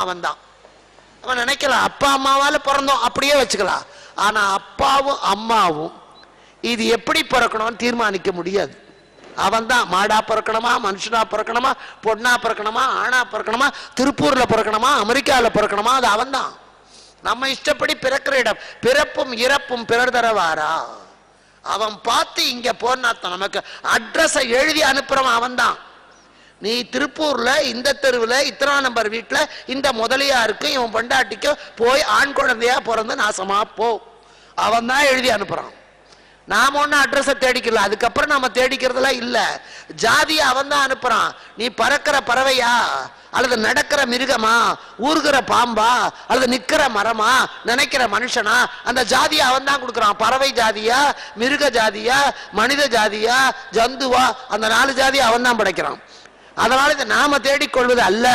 அவன் தான். அவன் நினைக்கலாம் அப்பா அம்மாவால பிறந்தோம் அப்படியே வச்சுக்கலாம். ஆனா அப்பாவும் அம்மாவும் இது எப்படி பிறக்கணும்னு தீர்மானிக்க முடியாது. அவன் தான் மாடா பிறக்கணுமா, மனுஷனா பிறக்கணுமா, பொண்ணா பிறக்கணுமா, ஆணா பிறக்கணுமா, திருப்பூர்ல பிறக்கணுமா, அமெரிக்காவில் பிறக்கணுமா, அது அவன் தான். நம்ம இஷ்டப்படி பிறக்கிற இடம். பிறப்பும் இறப்பும் பிறர் தரவாரா? அவன் பார்த்து இங்க போனாத்தான் நமக்கு அட்ரஸை எழுதி அனுப்புறவன் அவன் தான். நீ திருப்பூர்ல இந்த தெருவில் இத்தனா நம்பர் வீட்டில் இந்த முதலியாருக்கு இவன் பொண்டாட்டிக்கு போய் ஆண் குழந்தையா பிறந்து நாசமா போ, அவன் தான் எழுதி அனுப்புறான். நாம ஒன்னும் அட்ரஸை தேடிக்கல, அதுக்கப்புறம் நாம தேடிக்கிறதுலாம் இல்ல. ஜாதியை அவன் தான் அனுப்புறான். நீ பறக்கிற பறவையா அல்லது நடக்கிற மிருகமா, ஊறுகிற பாம்பா அல்லது நிக்கிற மரமா, நினைக்கிற மனுஷனா, அந்த ஜாதியை அவன் தான் கொடுக்குறான். பறவை ஜாதியா, மிருக ஜாதியா, மனித ஜாதியா, ஜந்துவா, அந்த 4 ஜாதியை அவன் தான் படைக்கிறான். அதனால இதை நாம தேடிக்கொள்வது அல்ல.